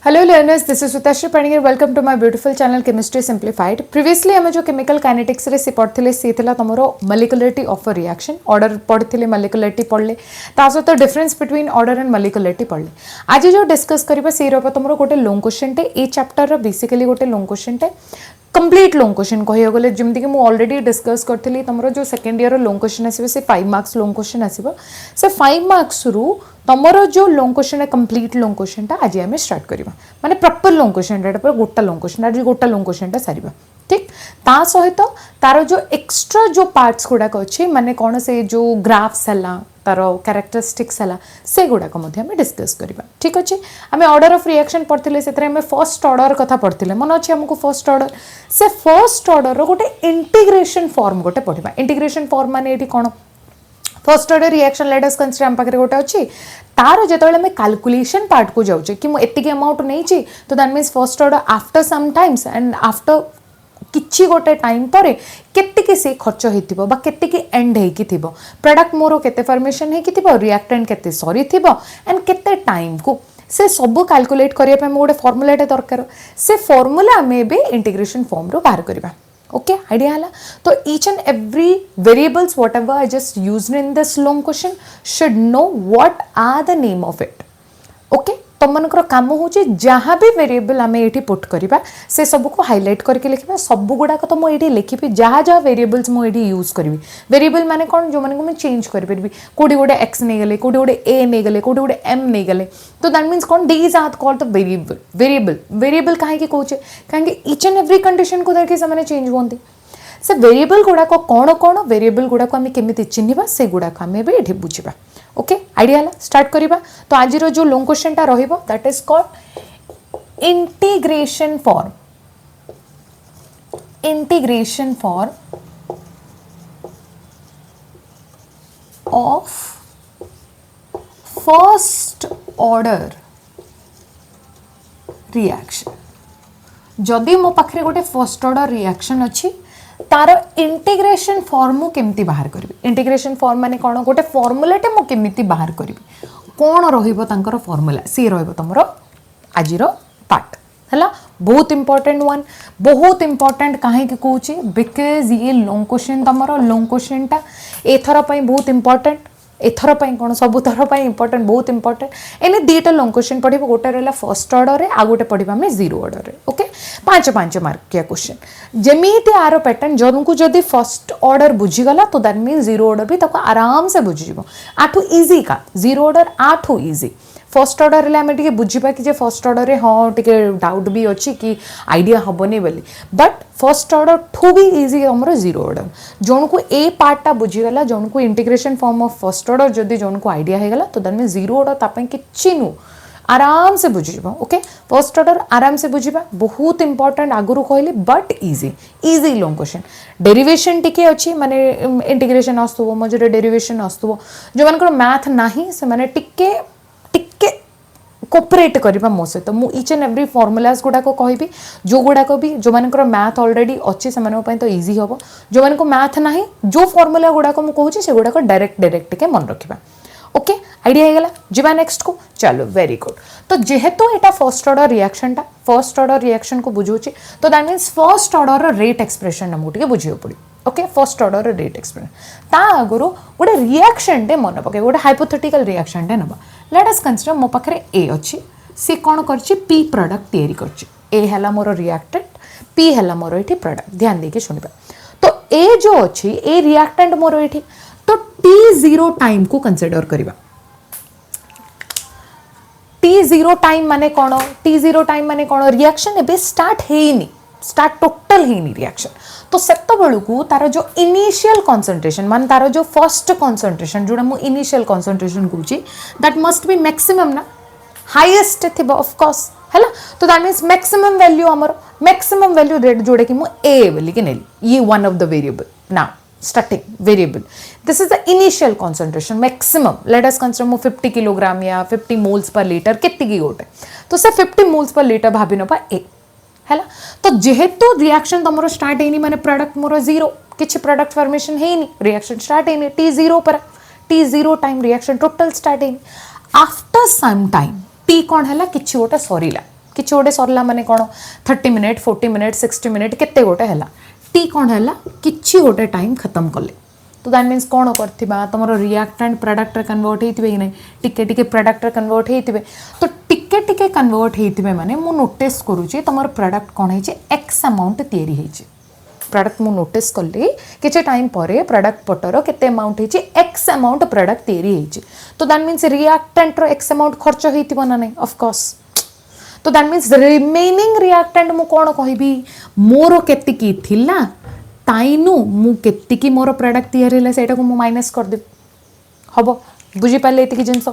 Hello learners, this is Sutashri Panigir. Welcome to my beautiful channel Chemistry Simplified. Previously हम जो chemical kinetics रे पढ़ते सी तुमरो molecularity of a reaction order पढ़ते molecularity पढ़ले ता सहित difference between order and molecularity पढ़ले आज जो discuss करिबा सी रो तुमरो गोटे long question टे ए chapter रो basically गोटे long question टे कंप्लीट लॉन्ग क्वेश्चन कह गले जमती कि मुझे ऑलरेडी डिस्कस करी तुम जो सेकेंड ईयर लॉन्ग क्वेश्चन आसो से 5 मार्क्स लॉन्ग क्वेश्चन आसो से 5 मार्क्स रु तुम जो लॉन्ग क्वेश्चन है कंप्लीट लॉन्ग क्वेश्चन टा आज आम स्टार्ट करवा माने प्रॉपर लॉन्ग क्वेश्चन टा गोटा लॉन्ग क्वेश्चन आज गोटा लॉन्ग क्वेश्चन टा सारिबा ठीक ता सहित तार जो एक्स्ट्रा जो पार्ट्स गुड़ाक अच्छे माने कौन से जो ग्राफ्स है तार कैरेक्टरिस्टिक्स है से गुड़ाक डिस्कस करवा ठीक अच्छे आम ऑर्डर ऑफ रिएक्शन पढ़ते से फर्स्ट ऑर्डर कथा पढ़ते मन अच्छे आमको फर्स्ट ऑर्डर से फर्स्ट ऑर्डर गोटे इंटीग्रेशन फॉर्म गोटे पढ़ा इंटीग्रेशन फॉर्म माने ये कौन first order reaction late us consider आम पाखे गोटे अच्छी तार जो आम कैलकुलेशन पार्ट को जाऊे कि मुझे अमाउंट नहीं तो that means first order after some times and after किछि गोटे टाइम पर केतिकी से खर्च होइतिबो बा केतिकी एंड हेकी थिबो प्रोडक्ट मोर केते फॉर्मेशन हेकी थिबो रिएक्टेंट केते सॉरी थिबो एंड केते टाइम को से सब कैलकुलेट करिया पे गोटे फॉर्मूलाटे दरकार से फॉर्मूला में भी इंटीग्रेशन फॉर्म रो बाहर करबा ओके आइडिया हला तो each and every variables whatever I just used in this long question should know what are the name of it okay तुमको कम हो जहाँ भी वेरिएबल आम ये पुट करवा से सब को हाईलाइट करके लिखा सब गुड़ाक तो मुझे लिखी जहाँ जहाँ वेरिएबल्स मुझे यूज करी वेरिएबल माने कौन जो मैंने मुझे चेंज करी कौटी गोटे एक्स नहीं गले कौटी गोटे ए नहीं गले कौटी गोटे एम नहीं गले तो दैट मीन्स कौन these are called the variable variable variable कहीं कौचे कहीं ईच एंड एवरी कंडीशन को देखिए से चेंज होती से वेरिएबल गुड़ाक कौन कौन वेरिएबल गुड़ाक आम केमी चिन्हवा से गुड़ाक आम भी ये बुझा ओके आइडिया है स्टार्ट करवा तो आज जो लॉन्ग क्वेश्चन टा रहिबो that is called integration form of first order reaction जदि मो पाखरे गोटे फर्स्ट ऑर्डर रिएक्शन अच्छी तार इंटीग्रेशन फॉर्म केमती बाहर करी इंटीग्रेशन फॉर्म माने कौन गोटे फॉर्मूलाटे मु केमती बाहर करी कौन रहिबो तांकर फॉर्मूला सी रहिबो तमरो आजिर पार्ट हला बहुत इंपोर्टेंट वन बहुत इंपोर्टेंट काहे के कहूची बिकॉज ये लॉन्ग क्वेश्चन तमरो लॉन्ग क्वेश्चन टा एथर पई बहुत इंपोर्टेंट एथर पई कोन सब थर पई इंपोर्टेंट बहुत इंपोर्टेंट एने दीटा लॉन्ग क्वेश्चन पढ़िबो गोटे रहला फर्स्ट ऑर्डर रे आ गोटे पढ़िबा हम जीरो ऑर्डर रे ओके 5 मार्क किया क्वेश्चन जमीते आरो पैटर्न जन को जदि फर्स्ट ऑर्डर बुझीगला तो दैट मीन जीरो ऑर्डर भी ताको आराम से बुझीजो आठू इजी का जीरो ऑर्डर आठू इजी फर्स्ट ऑर्डर रे आमे टिके बुझीबा कि जे फर्स्ट ऑर्डर रे हां टिके डाउट भी अछि कि आइडिया हबनी बोली बट फर्स्ट ऑर्डर ठू भी इजी हमरो जीरो ऑर्डर जन को ए पार्टटा बुझीगला जन को integration form of first order जदि जन को आइडिया हेगला तो दैट मीन जीरो ऑर्डर तापय किछि नु आराम से बुझीबा ओके फर्स्ट ऑर्डर आराम से बुझीबा बहुत इंपोर्टेंट आगुरु कहली but easy easy long question derivation टिके अछि माने इंटीग्रेशन आस्तुबो मजरे डेरिवेशन आस्तुबो जो मानकर मैथ नाही से माने टिके टिके कोऑपरेट करबा मो से तो मु ईच एंड एवरी फॉर्मूलास गुडा को कहबी जो गुडा को भी जो मानकर मैथ ऑलरेडी अछि से माने पय तो इजी होबो जो मानको मैथ नाही जो फॉर्मूला गुडा को मु कहूची से गुडा को डायरेक्ट के मन रखिबा ओके आइडिया हेगला जीवा नेक्स्ट को चलो वेरी गुड तो जेहेतु एटा फर्स्ट ऑर्डर रिएक्शन को बुझौची तो that means first order rate expression हमको टिके बुझियो पड़ी okay first order rate expression ता आगरो गोटे रिएक्शन टे मन पके गोटे हाइपोथेटिकल रिएक्शन टे नबा लेट अस कंसीडर मो पाखरे ए अछि से कोन करछि पी प्रोडक्ट तयारी करछि ए हला मोर रिएक्टेंट पी हला मोर एठी प्रोडक्ट ध्यान देके सुनिबा तो ए जो अछि ए रिएक्टेंट मोर एठी तो t0 टाइम को कंसीडर करिबा t0 टाइम माने कोन t0 टाइम माने कोन रिएक्शन एबे स्टार्ट टोटल हेनी रिएक्शन तो सेतो बेलू को तार जो इनिशियल कंसंट्रेशन मान तार जो फर्स्ट कंसंट्रेशन जोड़ा मु इनिशियल कंसंट्रेशन कहूची दैट मस्ट बी मैक्सिमम ना हाईएस्ट थिबा ऑफ कोर्स हैला तो दैट मींस मैक्सिमम वैल्यू हमर मैक्सिमम वैल्यू रेट जोड़े कि मु ए बोली के नेली ये one of the variable now starting variable this is the initial concentration maximum let us consider mo 50 kilogram या 50 मोल्स पर लीटर केति की गोटे तो से 50 मोल्स पर लीटर भाबी नपा ए हैला तो जेहेतु रिएक्शन तमरो स्टार्ट हेनी माने प्रोडक्ट मोर जीरो किछि प्रोडक्ट फॉर्मेशन हेनी रिएक्शन स्टार्ट हेनी t0 पर t0 time reaction total start हेनी आफ्टर सम टाइम t कोन हैला किछि गोटे सरीला किसी गोटे सरला माने कौन 30 मिनिट 40 मिनिट 60 मिनिट केते गोटे है टी कौन है किसी गोटे टाइम खत्म कले तो दैट मीन्स कौन करथिबा तुम रिएक्टेंट प्रोडक्ट कन्वर्ट होइतिबे कि नहीं टिके टिके प्रोडक्ट कन्वर्ट होइतिबे तो टिके टिके कन्वर्ट होइतिबे माने मु नोटिस करूची तुम प्रोडक्ट कौन है एक्स अमाउंट तैयारी है प्रोडक्ट मु नोटिस कली किसी टाइम पर प्रोडक्ट पटर केते अमाउंट है एक्स अमाउंट प्रोडक्ट तैयारी है तो दैट मीन्स रिएक्टेंट रो एक्स अमाउंट खर्च होइतिबो ना नहीं ऑफ कोर्स तो दैट मीन्स रिमेनिंग रिएक्टेंट मु कौन कहबी मोर केतिकी थिला ताइनु मु केतिकी मोर प्रोडक्ट तैयारी है सेटा को मु माइनस कर दे हबो बुझी पाले एतिकी जिंस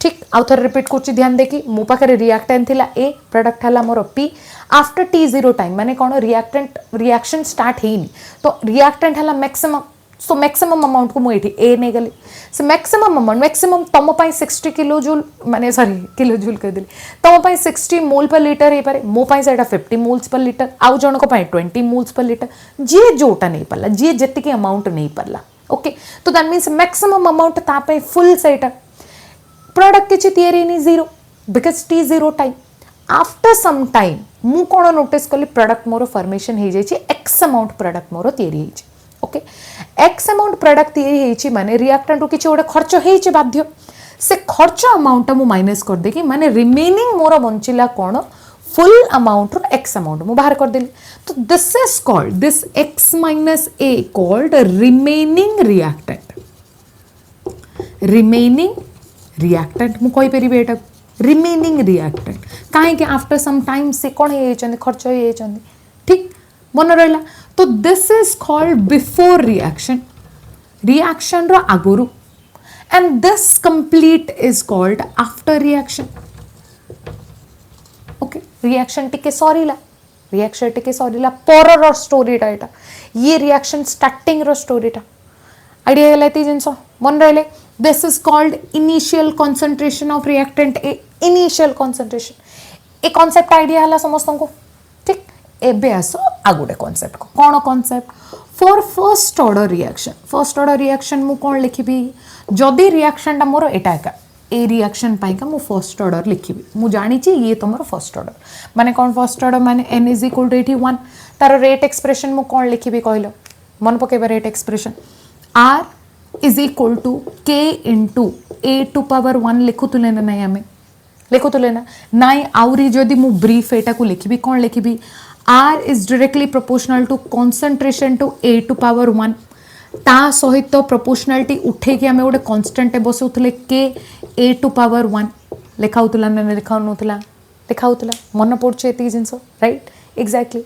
ठीक आउ थर रिपीट करछि ध्यान देखि मो पाखरे रिएक्टेंट थिला ए प्रोडक्ट हला मोर पी आफ्टर t0 टाइम माने कोन रिएक्टेंट रिएक्शन स्टार्ट हेनी तो रिएक्टेंट हला मैक्सिमम सो मैक्सिमम अमाउंट को मु एठी ए ने गली सो मैक्सिमम अमाउंट मैक्सिमम तम पई 60 किलो जूल माने सॉरी किलो जूल कह दिली तम पई 60 मोल पर लीटर हे पारे मो पई सेटा 50 मोल्स पर लीटर आउ जण को पई 20 मोल्स पर लीटर जे जोटा नहीं परला जे जति के अमाउंट नहीं परला ओके तो दैट मींस मैक्सिमम अमाउंट ता पई फुल सेटा प्रोडक्ट किछि तयारी नहीं zero because t0 time after some time मु कोन नोटिस कली प्रोडक्ट मोर फॉर्मेशन हे जाई छी एक्स अमाउंट प्रोडक्ट मोर तयारी हे छी ओके एक्स अमाउंट प्रोडक्ट तयारी हे छी माने रिएक्टेंट किछि ओडे खर्च हे छी बाध्य से खर्च अमाउंट मु माइनस कर दे कि माने रिमेनिंग मोर बंचिला कोन फुल अमाउंट रो एक्स अमाउंट मु बाहर कर देली तो this is called this x minus a called remaining reactant remaining reactant मु कहि परिबे एटा रिमेनिंग रिएक्टेंट काहे कि आफ्टर सम टाइम से कोन हे चंदी खर्च हे चंदी ठीक मन रहला तो this is called before reaction रो आगुरु and this complete is called after reaction okay reaction टिके सरीला पर रो स्टोरी टा एटा ये रिएक्शन स्टार्टिंग रो स्टोरी टा आइडिया गला ती जिंस मन रहले this is called initial concentration of reactant A initial concentration ए कांसेप्ट आइडिया हला समस्त को ठीक एबे आसो आ गोटे कांसेप्ट को कोन concept for first order reaction मु कोन लिखिबी जदी रिएक्शन ता मोर एटा का ए रिएक्शन पाइका मु फर्स्ट ऑर्डर लिखिबी मु जानि छी ये तमरो फर्स्ट ऑर्डर माने कोन फर्स्ट ऑर्डर माने n इज इक्वल टू 81 तार रेट एक्सप्रेशन मु कोन लिखिबी कहलो मन पकेबा rate expression r is equal to k into a to power 1 लिखुतुले ना नहीं हमें लिखुतुले ना नाइ आउरी जदी मु ब्रीफ एटा को लिखिबी कोन लिखिबी r is directly proportional to concentration to a to power 1 ता सहित प्रोपोर्शनालिटी उठे कि हमें गोटे कांस्टेंट बसौथले k a टू पावर 1 लिखाउतला ना लिखाउनथला लिखाउतला मन पड़छ एती जिंस राइट एग्जैक्टली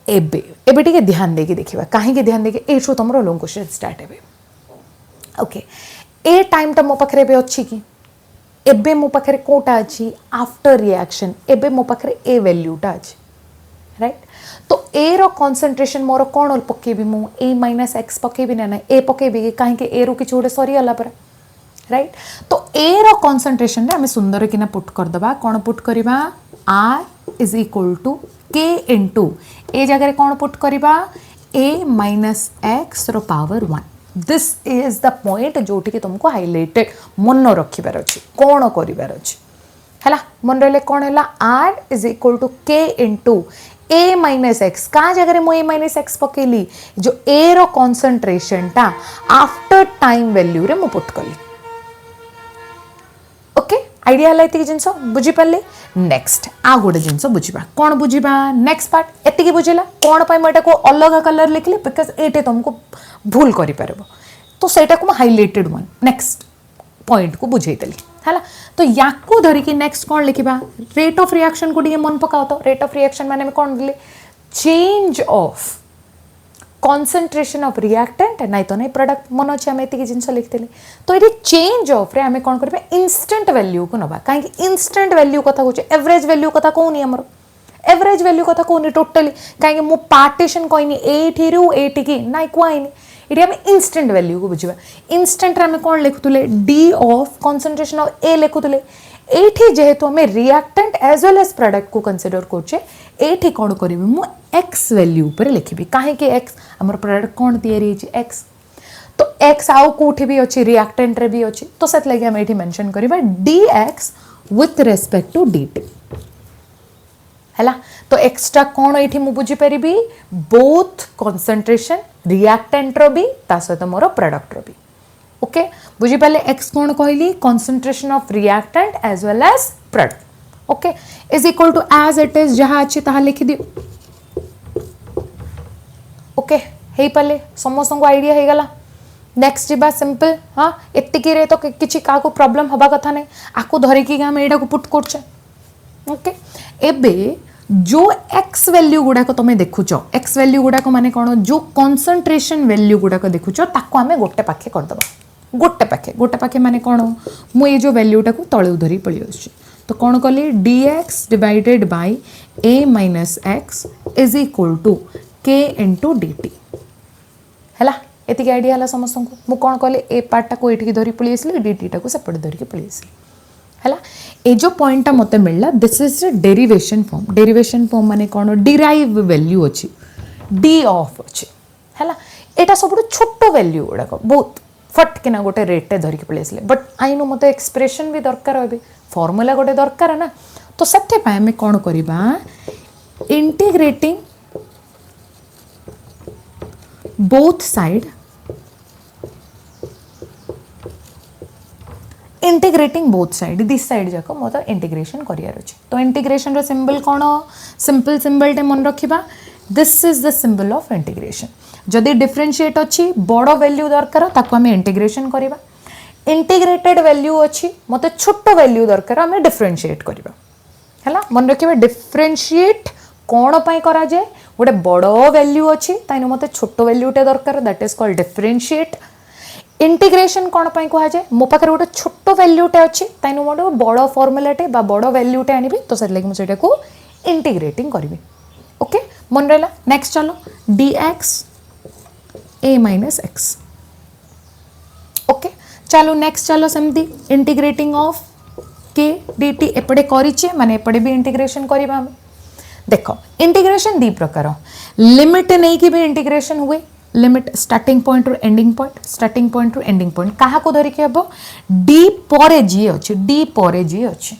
एबे टिके ध्यान देके देखिबा काहे के ध्यान देके एठो तमरो लॉन्ग क्वेश्चन स्टार्ट हेबे ओके ए टाइम ता मो पाखरे बे अछि कि एबे मो पाखरे कोटा अछि आफ्टर रिएक्शन एबे मो पाखरे ए वैल्यू टा अछि राइट तो ए रो कंसंट्रेशन मोर कोन पकेबी मु a माइनस x पकेबी ना ए पकेबी काहे के ए रो किछ ओडे सरी हला पर राइट तो ए रो कंसंट्रेशन रे हमें सुंदर किना पुट कर दबा कोन पुट करबा r is equal to k into ए जगह कोन पुट करबा a माइनस x रो power 1 this is the point जोटी कि तुमको हाइलाइटेड मन रखिबार अछि कोन करिबार अछि हला मन रहले कोन हला r is equal to k into a minus x का जगह मो a माइनस x पकेली जो a रो कंसंट्रेशन टा आफ्टर टाइम वैल्यू रे मो पुट कली ओके आइडिया लाइति जिंस बुझी पाले नेक्स्ट आ गोटे जिंस बुझीबा कोन बुझीबा नेक्स्ट पार्ट एतिकी बुझिला कोन पय मटा को अलग कलर लिखले बिकॉज़ एटे तुमको भूल करि परबो तो सेटा को हाइलाइटेड वन नेक्स्ट पॉइंट को बुझेई देली हला तो याकू धरि कि नेक्स्ट कोन लिखिबा रेट ऑफ रिएक्शन को दिए मन पकाओ तो रेट ऑफ रिएक्शन माने में कोन दिले change of concentration of reactant नहीं तो नहीं प्रोडक्ट मन अछि हम एतिकी जिंस लिखतेले तो एडी चेंज ऑफ रे हमें कोन करबे इंस्टेंट वैल्यू को नबा काहे कि इंस्टेंट वैल्यू कथा होचे एवरेज वैल्यू कथा कोनी हमर एवरेज वैल्यू कथा कोनी टोटली काहे कि मो पार्टीशन कोइनी 8 हिरु 8 की नाइ कोइनी इडी हम इंस्टेंट वैल्यू को बुझिबा इंस्टेंट रे हमें कोन लिखुतले d of concentration of a लिखुतले एठी जेहेतु हमें reactant as well as product को कंसीडर करछे एठी कोन करबी मु x वैल्यू पर लिखिबी काहे कि x हमर प्रोडक्ट कोन तयारी छि x तो x आउ कोठी भी अछि रिएक्टेंट रे भी अछि तो सेत लागि हम एठी मेंशन करबा dx with respect to dt हैला। तो एक्स्ट्रा कौन ये मुझे बुझीपारि बोथ कंसंट्रेशन रिएक्टेंट रो भी ता सहित मोर प्रोडक्ट रो भी। ओके बुझीपारे एक्स कौन कहली concentration of reactant as well as product. Okay is equal to as it is जहाँ अच्छी ताहा लिखि दियो। ओके हे पाले समस्त को आइडिया हे गला। नेक्स्ट जीवा सिंपल हाँ एतिकी रे तो किछि का को प्रॉब्लम हबा कथा नहीं आको धरिकी हम एडा को पुट करछे। ओके एबे जो एक्स वैल्यू गुड़ाक तुम देखुच एक्स वैल्यू गुड़ाक माने कौन जो कंसंट्रेशन वैल्यू गुड़ाक देखुच ताको आमे गोटे पाखे करदबा। गोटे पाखे माने कौन मु ये जो वैल्यूटा को तळे धरी पळी आछी तो कौन कली dx divided by a minus x is equal to k into dt हैला। एतिक आइडिया है समस्त को मु कौन कली ए पार्टा को एठी धरी पळी आसली dt टा को सेपटे धरी पळी आसली हैला। ए जो पॉइंट मते मिलला दिस इज डेरिवेशन फॉर्म माने कौन डिराइव वैल्यू अच्छी डी ऑफ अच्छी हैला। एटा सब छोट वैल्यू गुड़ाक बहुत फटकिना गोटे रेटे धरिकी पळी आसले बट आइनो मते एक्सप्रेशन भी दरकार होबे फॉर्मूला गोटे दरकार ना तो सेते पाए हमें कौन करबा integrating both side integrating both side this side जाक मतलब इंटीग्रेशन करियार अछि। तो इंटीग्रेशन रो सिंबल कौन सिंपल सिंबल टे मन रखिबा this is the symbol of integration. जदि डिफरेंशिएट अछि बड़ वैल्यू दरकार ताको हमें इंटीग्रेशन करिबा इंटीग्रेटेड वैल्यू अछि मते छोट वैल्यू दरकार हमें डिफरेंशिएट करिबा हैला। मन रखिबा डिफरेंशिएट कौन पाई करा जाय गोटे बड़ वैल्यू अछि ताइनो मते छोट वैल्यू टे दरकार that is called differentiate. Integration कौन पाई कहा जाए मो पाखे गोटे छोट वैल्यूटे अच्छी ताइनो मोटे बड़ फॉर्मूलाटे बा बड़ वैल्यूटे आनी तो से लगे मुझे को इंटीग्रेटिंग करी। ओके मन रहा नेक्स्ट चलो dx a minus x. Okay चलो नेक्स्ट चलो सेमती इंटीग्रेटिंग ऑफ k dt एपटे करिचे माने एपटे भी इंटीग्रेशन करबा हम। देखो इंटीग्रेशन दी प्रकार लिमिट नहीं कि भी इंटीग्रेशन हुए लिमिट स्टार्टिंग पॉइंट और एंडिंग पॉइंट कहा को धरिकी हम डी परे जी अच्छे डी परे जी अच्छे।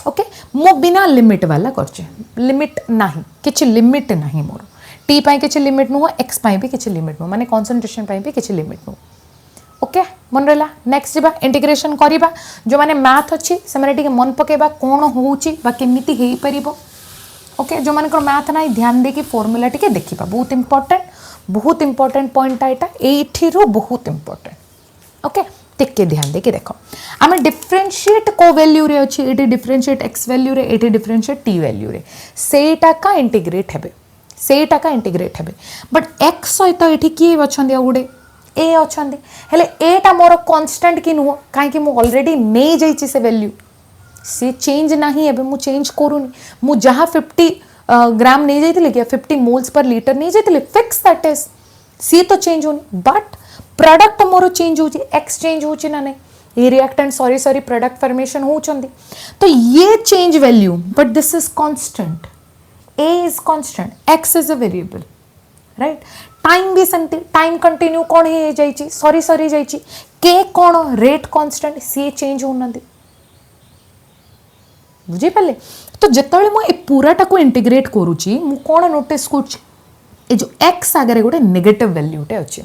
ओके मो बिना लिमिट वाला करछे लिमिट नाही किछि लिमिट नाही मोर टी पाई किछि लिमिट नुह एक्स पाई भी किछि लिमिट नुह माने कंसंट्रेशन पाई भी किछि लिमिट नुह। ओके मन रहा नेक्स्ट जीवा इंटीग्रेशन करिबा जो माने मैथ अच्छी से माने टिके मन पकेबा कोन होउची बा केमिति हेई परिबो। ओके जो माने को मैथ नाही ध्यान दे कि फार्मूला टिके देखिबा बहुत इंपोर्टेंट पॉइंट एटा एठिरो बहुत इंपोर्टेंट। ओके टिके ध्यान दे कि देखो आमे डिफरेंशिएट को वैल्यू रे अछि एटी डिफरेंशिएट x वैल्यू रे एटी डिफरेंशिएट t वैल्यू रे सेटा का इंटीग्रेट हेबे बट x सहित एठी की अछंदी गुडे a अछंदी हेले एटा मोर कांस्टेंट कि नुह काहे कि मु ऑलरेडी नै जाईची से वैल्यू से चेंज नाही एबे मु चेंज करूनी मु जहाँ 50 ग्राम नहीं जाइए क्या 50 मोल्स पर लीटर नहीं जाइए फिक्स दैट इज सी तो चेंज होनी बट प्रोडक्ट मोर चेंज हो एक्स चेंज हो ना नहीं ये रिएक्टेंट सॉरी प्रोडक्ट फॉर्मेशन होचंदी तो ये change value but this is constant A is constant x is a variable right. Time भी सेमती टाइम कंटिन्यू कौन हो जाइए सरी जाइए के कौन रेट कांस्टेंट सी चेंज होना बुझीपारे। तो जितेबाला मुझे पूराटा को इंटीग्रेट करुच्ची मु कौन नोटिस कर जो एक्स आगे गोटे नेगेटिव वैल्यूटे अच्छे।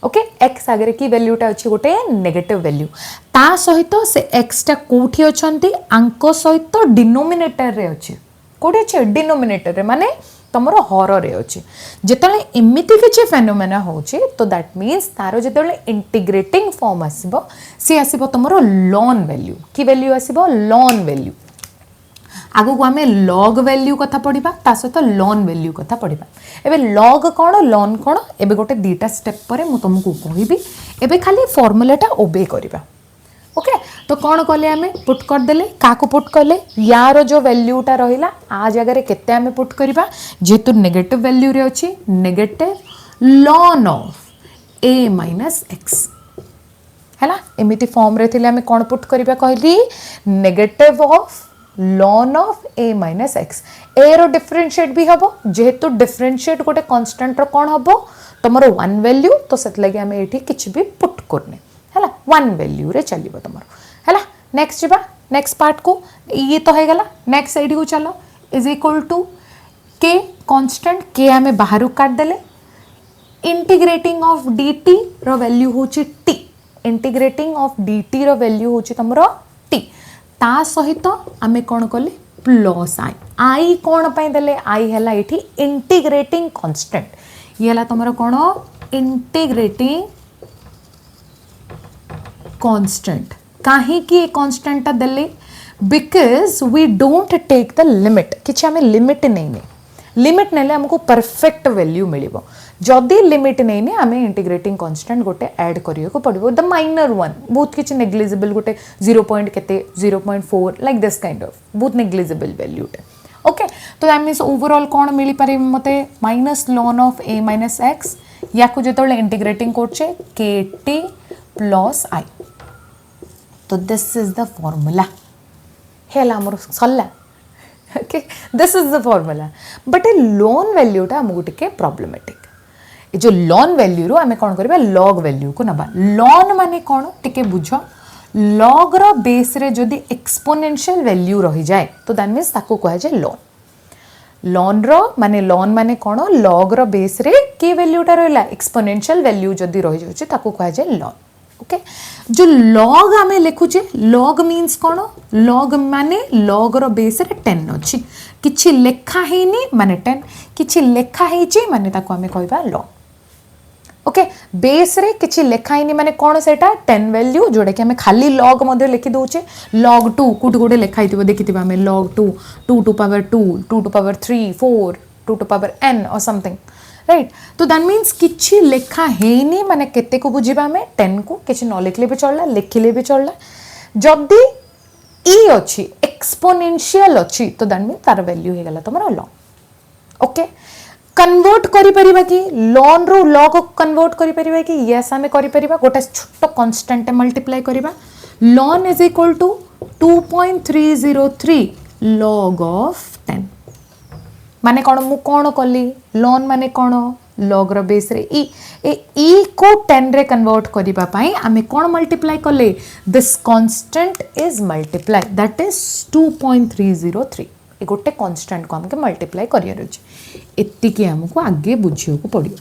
ओके एक्स आगे की वैल्यूटा अच्छी गोटे नेगेटिव वैल्यू ता सहित से एक्सटा कोठी अछंती आंक सहित डिनोमिनेटर रे अच्छे कोठी अच्छे डिनोमिनेटर रे माने तमरो हर रे अच्छे जितेबाला एमिति किछि फेनोमेना होछि तो दैट मीन्स तारो जितेबाला इंटीग्रेटिंग फॉर्म आसीबो सी आसीबो तमरो लॉन वैल्यू की वैल्यू आसीबो लॉन वैल्यू आगो को आमे लॉग वैल्यू कथा पढ़िबा ता सहित लॉन वैल्यू कथा पढ़िबा। एबे लॉग कौन लॉन कौन एबे गोटे दीटा स्टेप पर मु तुमको कहबी एबे खाली फॉर्मूलाटा ओबे करबा। ओके तो कौन कले आमे पुट कर देले का को पुट कले यार जो वैल्यूटा रहिला आ जगह रे केते आमे पुट करबा जेतु नेगेटिव वैल्यू रे अछि negative lawn of a minus x हैला एमिति फॉर्म रे थिले आमे कौन पुट करबा कहली negative of ln of a minus x ए रो डिफरेंशिएट भी हबो जेहेतु डिफरेंशिएट गोटे कांस्टेंट रो कोन हबो तमरो वन वैल्यू तो सेत लगे हमें एठी किछ भी पुट करने हैला वन वैल्यू रे चलिबो तमरो हैला। नेक्स्ट जीवा नेक्स्ट पार्ट को ये तो है गला नेक्स्ट साइड को चलो is equal to k constant k आमे बाहर काट देले इंटीग्रेटिंग ऑफ dt रो वैल्यू होची t इंटीग्रेटिंग ऑफ dt रो वैल्यू होची तमरो t ता सहित आमे कोन कले प्लस आई कोन पई देले आई हला एठी इंटीग्रेटिंग कांस्टेंट ये हला तमरो कोन इंटीग्रेटिंग कांस्टेंट काहे कि कांस्टेंट ता देले because we don't take the limit किछि हमें लिमिट नहीं लिमिट नेले हमको परफेक्ट वैल्यू मिलिबो जदि लिमिट नहीं ने आमे इंटीग्रेटिंग कांस्टेंट गोटे ऐड करियो को पड़िबो द माइनर वन बहुत किछि नेग्लिजिबल गोटे 0 पॉइंट केते 0.4 लाइक दिस काइंड ऑफ बहुत नेग्लिजिबल वैल्यू टे ओके तो दैट मींस ओवरऑल कोन मिली पारे मते minus ln of a minus x या को जेतोले इंटीग्रेटिंग करछे kt प्लस i तो दिस इज द फार्मूला हेला हमर सल्ला okay this is the formula but A lawn value टा हमको टिके प्रॉब्लमेटिक जो लॉन वैल्यू रो आमे कोन करबा लॉग वैल्यू को नबा लॉन माने कोन टिके बुझो लॉग रो बेस रे जदी एक्सपोनेंशियल वैल्यू रही जाए तो दैट मींस ताको कह जाए लॉन लॉन माने कोन लॉग रो बेस रे के वैल्यू टा रहला एक्सपोनेंशियल वैल्यू जदी रही जाउची ताको कह जाए लॉन ओके जो लॉग आमे लिखुचे लॉग मीन्स कोन लॉग माने लॉग रो बेस रे 10 अछि किछि लेखा हेनी माने 10 किछि लेखा हेची माने ताको आमे कहबा लॉग ओके बेस रे किछि लेखा हेनी माने कोन सेटा 10 वैल्यू जोडे कि हमें खाली लॉग मध्ये लिखि दोचे log 2 कुट गोटे लेखा हितिबो देखितिबा हमें log 2 2 to power 2 2 to power 3 4 2 to power n और समथिंग राइट तो दैट मीन्स किछि लेखा हेनी माने केते को बुझिबा हमें 10 को किछि न लिखले भी चलला लिखिले भी चलला जदी ई अछि एक्सपोनेंशियल अछि तो दैट मीन्स तार वैल्यू हे गला तमरा log ओके कन्वर्ट करि परिबा कि लॉन रो लॉग कन्वर्ट करि परिबा कि यस हमें करि परिबा गोटे छोटो कांस्टेंट मल्टीप्लाई करिबा ln is equal to 2.303 log of 10 माने कोन मु कोन कली लॉन माने कोन लॉग रो बेस रे ई को 10 रे कन्वर्ट करिबा पई हमें कोन मल्टीप्लाई कले this constant is multiply that is 2.303 ए गोटे कांस्टेंट को हमके मल्टीप्लाई करियर अछि एत्तिके हमको आगे बुझियो को पड़ियो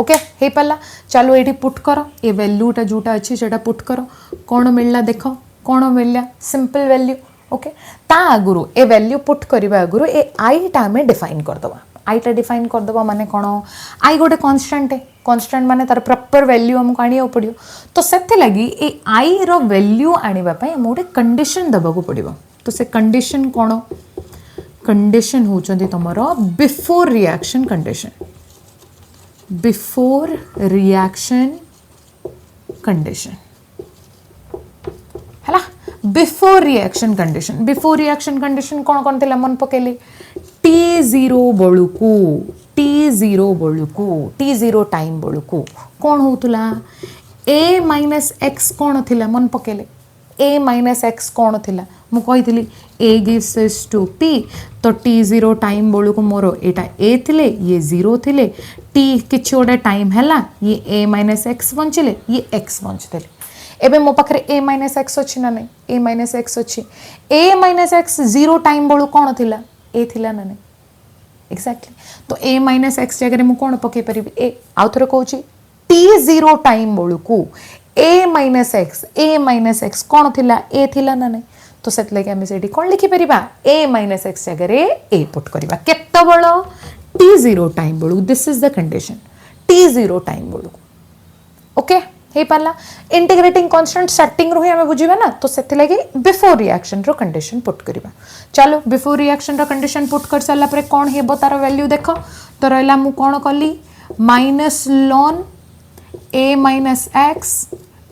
ओके हे पल्ला चलो एठी पुट करो ए वैल्यू टा जोटा अछि सेटा पुट करो कोन मिलला देखो कोन मिलला सिंपल वैल्यू ओके ता आगुरु ए वैल्यू पुट करबा आगुरु ए आई टा में डिफाइन कर दबा आई टा डिफाइन कर दबा माने कोन आई गोटे कांस्टेंट है कांस्टेंट माने तार प्रॉपर वैल्यू हमको आनियो पड़ियो तो सेते लगी ए आई रो वैल्यू आनिबा पई हम गोटे कंडीशन दबा को पड़ियो तो से कंडीशन कोन कंडीशन होचंदी तमरो before reaction condition before reaction condition हला बिफोर रिएक्शन कंडीशन कोन कोन थिला मन पकेली t0 बळुकू t0 टाइम बळुकू कोन होतुला a माइनस x कोन थिला मन पकेले a माइनस x कोन थिला मु कहितली a gives us to p तो t0 टाइम बोलू को मोर एटा a थिले ये 0 थिले t किछि ओडा टाइम हैला ये a माइनस x बंचिले ये x बंचतले एबे मो पाखरे a माइनस x अछि ना नै a माइनस x अछि a माइनस x 0 टाइम बोलू कोन थिला a थिला ना नै एक्जेक्टली तो a माइनस x जगह मु कोन पके परिबी a आउथर कहूची t0 टाइम बोलू को a माइनस x कोन थिला a थिला ना नै तो सेट लगे हमें सेठी कोन लिखि परिबा a माइनस x जगह रे a पुट करिबा केत्ता बळो t0 टाइम बोलू this is the condition t0 time बोलू ओके हे पाला इंटीग्रेटिंग कांस्टेंट सेटिंग रो हमें बुझिबा ना तो सेति लगे बिफोर रिएक्शन रो कंडीशन पुट करिबा चलो बिफोर रिएक्शन रो कंडीशन पुट कर साला पर कोन हेबो तार वैल्यू देखो तो रहला मु कोन कली minus ln a minus x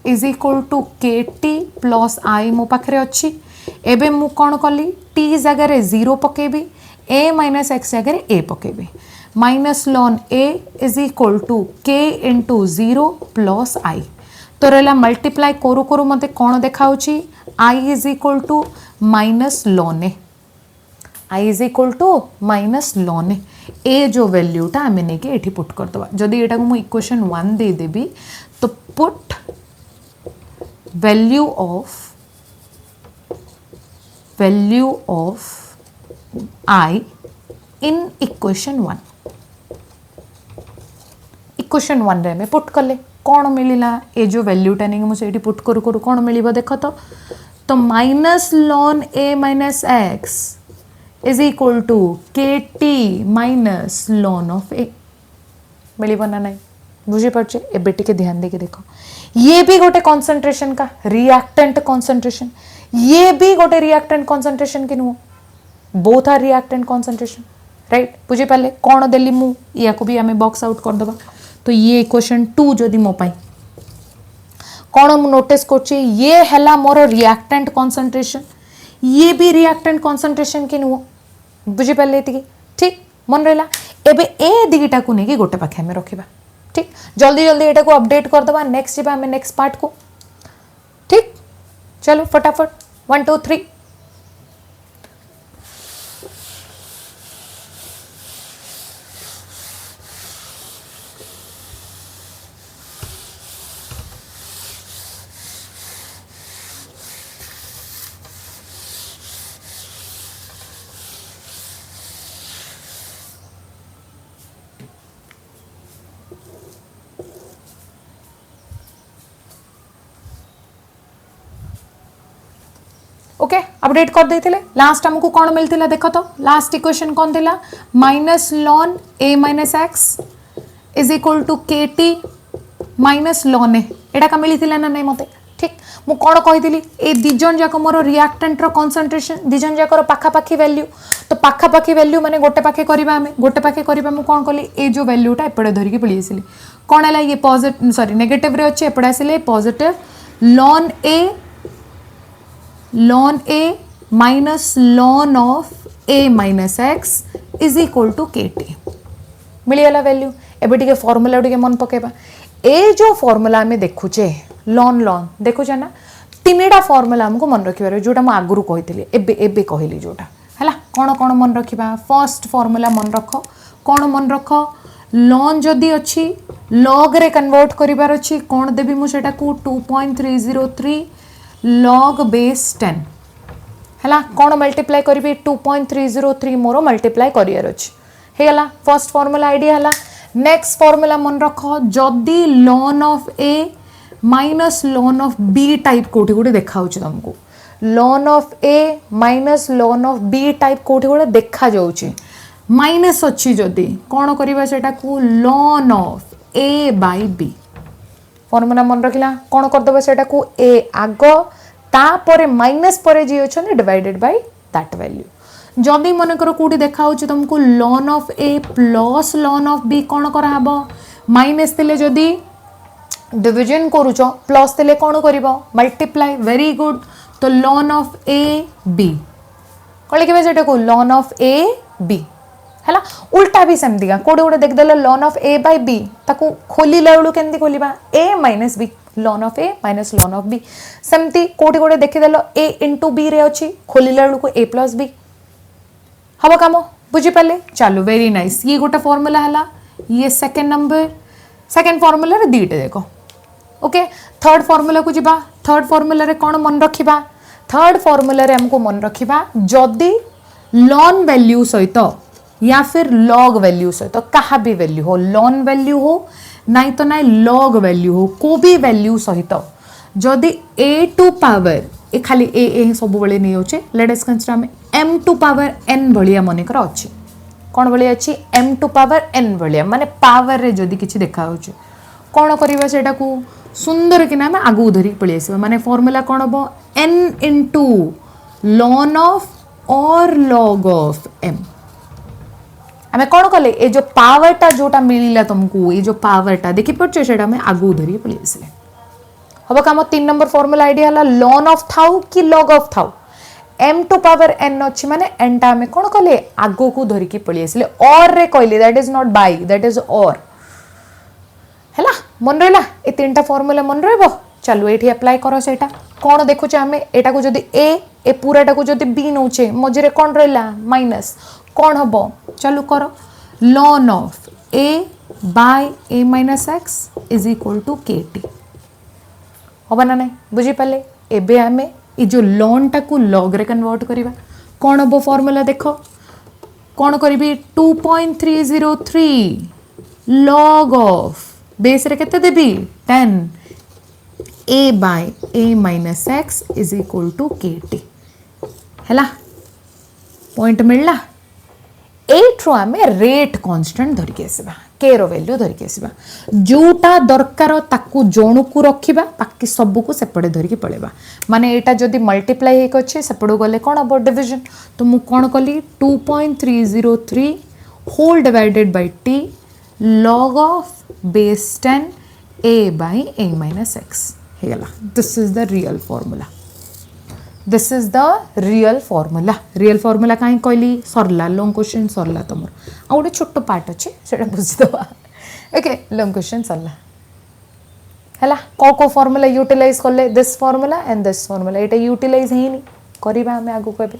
is equal to kt plus i मो पाखरे अछि एबे मु कोन कली t जगह रे 0 पकेबी a माइनस x जगह रे a पकेबी minus ln a is equal to k into 0 plus i तो रहला मल्टीप्लाई करू करू मते कोन देखाउची i is equal to minus ln a i is equal to minus ln a जो वैल्यू टा हमें नेके एठी पुट कर दबा जदी एटा को मु इक्वेशन 1 दे देबी तो put value of I in equation 1. Equation 1 रे में पुट कले कौन मिलला ए जो वैल्यूटा नहीं मुझे पुट करू करू कौन मिल देख तो minus ln a minus x is equal to k t minus ln of a मिल ना नहीं बुझीपारे एबे टिके ध्यान देके देखो ये भी गोटे कॉन्सेंट्रेशन का रिएक्टेंट कॉन्सेंट्रेशन ये भी गोटे रिएक्टेंट कॉन्सेंट्रेशन कि नुह both are reactant concentration right बुझीपारे कौन देली मु या को भी हमें बॉक्स आउट करदे तो ये इक्वेशन 2 जदि मो पाई कौन मु नोटिस करछि ये हैला मोर रिएक्टेंट कॉन्सेंट्रेशन ये भी रिएक्टेंट कॉन्सेंट्रेशन कि नुह बुझीपारे ठीक मन रहा एबे ए दिटा को नहीं गोटे पाखे हमें रखा ठीक जल्दी जल्दी एटा को अपडेट कर दबा नेक्स्ट जीवा हमें नेक्स्ट पार्ट को ठीक चलो फटाफट 1 2 3 ओके अपडेट कर देते लास्ट हमको कौन मिलता देख तो लास्ट इक्वेशन कौन थी minus ln a minus x is equal to k t minus ln एटा का मिलता ना नहीं मत ठीक मु कौन कही ए दिजन जाक मोर रिएक्टेंट रो कॉन्सेंट्रेशन दिजन जाकर पाखापाखी वैल्यू तो पाखापाखी वैल्यू माने गोटे पाखे करबा हमें गोटे पाखे करबा मु कौन कली ए जो वैल्यूटा एपड़े धरिकी पळी आसिली कौन है ये पॉजिटिव सॉरी नेगेटिव रे अच्छे एपड़े आसिले positive ln a minus ln of a minus x is equal to kt मिलगला वैल्यू एबे टिके फॉर्मूला टिके मन पकेबा ए जो फॉर्मूला हमें देखुचे ln ln देखुचे ना तीनटा फॉर्मूला हमको मन रखिबार जोटा म आगुरु कहितली एबे एबे कहली जोटा हला कोन कोन मन रखिबा फर्स्ट फॉर्मूला मन रख कोन मन रख ln जदी अछि log रे कन्वर्ट करिबार अछि कोन देबी मु सेटा को 2.303 log base 10 हैला कौन मल्टीप्लाई करी 2.303 मोर मल्टीप्लाई करियर अछि हे गला फर्स्ट फार्मूला आईडिया हला नेक्स्ट फार्मूला मन रखो जदी ln of a minus ln of b type कोठी गुडी देखाउ छ तुमको ln of a minus ln of b type कोठी गुडी देखा जाउ छ माइनस अछि जदी कोन करिबा सेटा को ln of a by b formula मन रखिला कौन करदबा सेटा को a आग तापर माइनस पर जी अच्छे डिवाइडेड बाय दैट वैल्यू जदि मन कर कोठी देखा होची तुमको ln of a plus ln of b कौन करा हबो माइनस तेले जदि डिवीजन करूछ प्लस तेले कौन करिवो मल्टीप्लाई वेरी गुड तो ln ऑफ a b कले केबे सेटा को ln ऑफ a b हैला उल्टा भी सेमती का कोडे कोडे देख देला ln of a by b ताको खोली लेवलु केंदी खोलीबा a minus b ln of a minus ln of b सेमती कोडे कोडे देखि देलो a into b रे अछि खोली लेवलु को a plus b हबो कामो बुझी पाले चलो वेरी नाइस ये गोटा फार्मूला हला ये सेकंड नंबर सेकंड फार्मूला रे दीटे देखो ओके थर्ड फार्मूला को जिबा थर्ड फार्मूला रे कोन मन रखिबा थर्ड फार्मूला रे हमको मन रखिबा जदी ln वैल्यू सहित या फिर log वैल्यू सहित तो कहा भी वैल्यू हो ln वैल्यू हो नहीं तो ना log वैल्यू हो को भी वैल्यू सहित जदि a टू पावर ए खाली ए सब बेले नहीं होचे लेट अस कंसीडर हम m टू पावर n भलिया मने कर अछि कोन भलिया अछि m टू पावर n भलिया माने पावर रे जदि किछि देखा होचे कोन करबा सेटा को सुंदर कि ना हम आगु धरि पळि आसीबा माने फार्मूला कोन हबो n into ln of or log of m हमें कौन कले ये जो पावर टा जोटा मिलिला तुमको ये जो पावर टा देखि पड़छ सेटा हमें आगु धरि पळि आसीले हबो काम 3 नंबर फार्मूला आईडिया हला ln ऑफ थाउ कि log ऑफ थाउ m टू पावर n अछि माने n टा हमें कौन कले आगु को धरि की पळि आसीले और रे कहले that is not by that is और हैला मन रहला ए तीनटा फार्मूला मन रहबो चलो एठी अप्लाई करो सेटा कोन देखु छ हमें एटा को जदी ए पूराटा को जदी b नउछे मझरे कोन रहला माइनस कौन हबो चलो करो ln of a by a minus x is equal to kt हबा ना नहीं बुझी पाले एबे हमें ए जो ln टा को log रे कन्वर्ट करिबा कोन हबो फार्मूला देखो कौन करी 2.303 log ऑफ बेस रे केते देबी 10 a by a minus x is equal to kt हैला पॉइंट मिलला एठरो आमे रेट कांस्टेंट धरिके आसीबा के रो वैल्यू धरिके आसीबा जोटा दरकार ताकू जोणु को रखिबा बाकी सब को सेपड़े धरिके पळेबा माने एटा जदी मल्टीप्लाई हेक अछि सेपड़ो गले कोन अब डिवीजन तो मु कोन कली 2.303 whole divided by t log of base 10 a by a minus x हेगला this is the real formula this is the real formula कहीं कहली सरला लॉन्ग क्वेश्चन सरला तुम आ गोटे छोट पार्ट अच्छे से बुझीदबा ओके लॉन्ग क्वेश्चन सरला है को फार्मूला यूटिलाइज कले this formula and this formula ये यूटिलाइज है करवा आम आगू कहते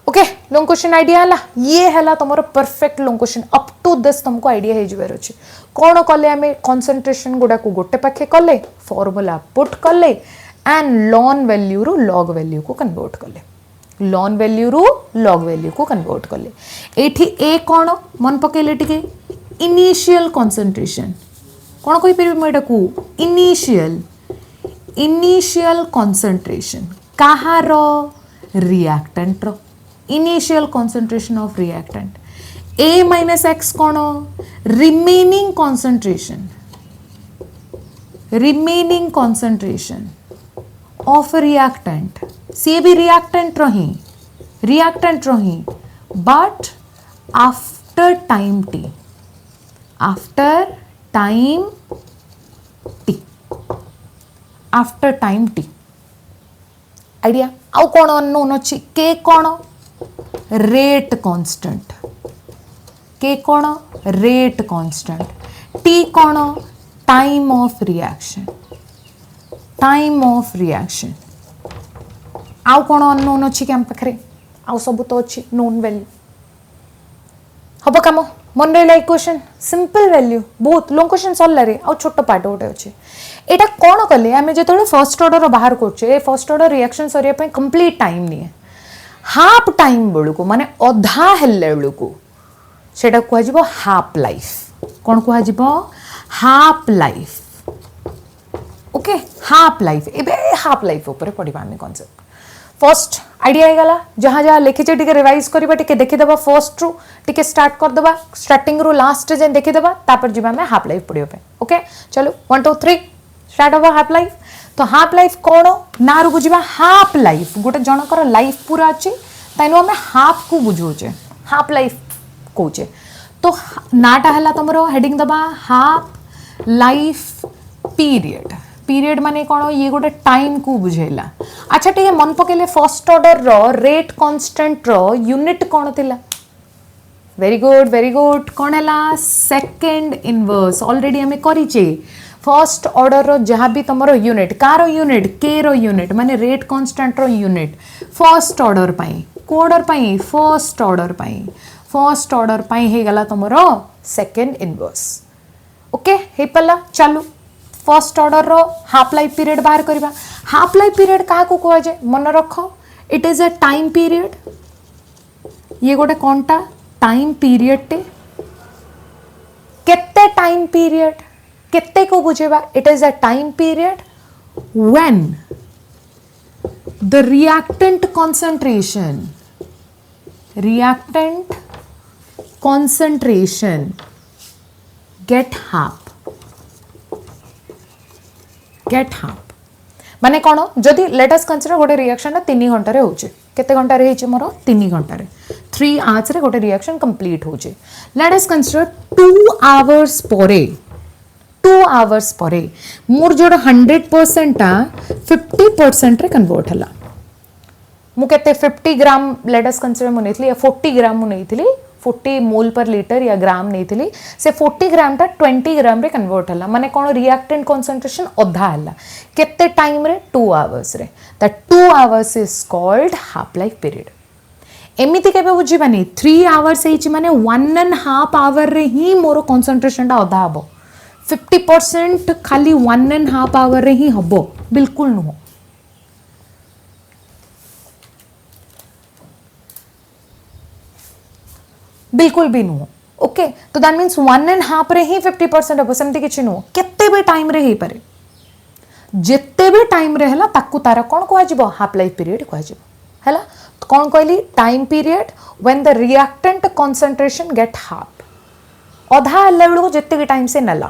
ओके लॉन्ग क्वेश्चन आइडिया है ये है तुम perfect long question up to this तुमको आइडिया हो जबार अच्छे कौन कले आम कनसेंट्रेशन गुड़ा को गोटे पाखे कले फार्मूला पुट कले एंड लॉन वैल्यू रू लॉग वैल्यू को कन्वर्ट कले लॉन वैल्यू रू लॉग वैल्यू को कन्वर्ट कले एठी ए कौन मन पकेले टिके इनिशियल कंसंट्रेशन कौन कहि परिबे म एटा को इनिशियल कंसंट्रेशन कहार रिएक्टेंट रो initial concentration of reactant a minus x कौन रिमेनिंग कंसंट्रेशन ऑफ रिएक्टेंट सी भी रिएक्टेंट रही but after time t idea आउ कौन अननोन अच्छी के कौन रेट कांस्टेंट के कौन रेट कांस्टेंट टी कौन टाइम ऑफ रिएक्शन आउ कौन अननोन अच्छी क्या पाखे आउ सब तो अच्छी नोन वैल्यू हम कम मन रहा इक्वेशन सिंपल वैल्यू बहुत लॉन्ग क्वेश्चन सरला रे आउ छोट पार्ट गोटे अच्छे एटा कौन कले आम जो फर्स्ट ऑर्डर बाहर कर फर्स्ट ऑर्डर रिएक्शन सरिया कंप्लीट टाइम नहीं हाफ टाइम बेलू माने अधा हेल्ले बेलू सेटा कह हाफ लाइफ कौन कह half life okay half life एबे हाफ लाइफ ऊपर पढ़ा आम कॉन्सेप्ट फर्स्ट आइडिया गला जहाँ जहाँ लिखीचे टिके रिवाइज करबा टिके देखिदेबा फर्स्ट रु टिके स्टार्ट करदेबा स्टार्टिंग रु लास्ट जाए देखिदेबा तापर जीवा में हाफ लाइफ पढ़ियो पे ओके चलो 1 2 3 स्टार्ट होबा हाफ लाइफ तो हाफ लाइफ कौन ना रु बुझिबा हाफ लाइफ गोटे जनकर लाइफ पूरा अच्छी ताइनो आम हाफ को बुझौचे हाफ लाइफ कहचे तो नाटा है तुम हेडिंग दबा हाफ लाइफ पीरियड माने कौन ये गोटे टाइम को बुझेला अच्छा ठीक है मन पकेले फर्स्ट ऑर्डर रो रेट कांस्टेंट रो यूनिट कौन थिला वेरी गुड कौन है सेकंड इनवर्स ऑलरेडी हमें करिचे फर्स्ट ऑर्डर रो जहाँ भी तुम यूनिट कार यूनिट के रो यूनिट माने रेट कांस्टेंट रो यूनिट फर्स्ट ऑर्डर पाई को ऑर्डर पाई फर्स्ट ऑर्डर पाई हे गला तुम सेकंड इनवर्स ओके हे पल्ला चालू फर्स्ट ऑर्डर रो हाफ लाइफ पीरियड बाहर करबा हाफ लाइफ पीरियड क्या कह जाए मन रख it is a time period ये गोटे कौनटा टाइम पीरियड टे केते टाइम पीरियड केते को बुझेबा it is a time period when the reactant concentration get half माने कौन जदि लेट अस कंसीडर गोटे रिएक्शन 3 घंटा रे होचे केते घंटा रे होचे मोर 3 घंटा रे 3 आवर्स रे गोटे रिएक्शन कंप्लीट होचे लेट अस कंसीडर 2 आवर्स परे मोर जो 100% टा 50% रे कन्वर्ट हला मु केते 50 ग्राम लेट अस कंसीडर मु नेथली या 40 ग्राम मु नेथली 40 मोल पर लीटर या ग्राम नहीं से 40 ग्राम टा 20 ग्राम रे कन्वर्ट हला माने कौन रिएक्टेंट कंसंट्रेशन अधा हला केते टाइम रे 2 आवर्स रे that 2 hours is called half life period एमिति केबे बुझिबानी 3 आवर्स हेची माने 1.5 आवर रे ही मोर कंसंट्रेशन टा अधा हबो 50% खाली 1.5 आवर रे ही हबो बिल्कुल नुह बिल्कुल भी नुह ओके तो दैट मीन्स 1.5 रे ही 50% हम सेमती किछि नुह केते भी टाइम रे ही पारे जेते भी टाइम रे हला ताकू तारा कोन को आजिबो हाफ लाइफ पीरियड को आजिबो हला कोन कहली time period when the reactant concentration gate half अधा हल्ला बेलू जेते भी टाइम से नला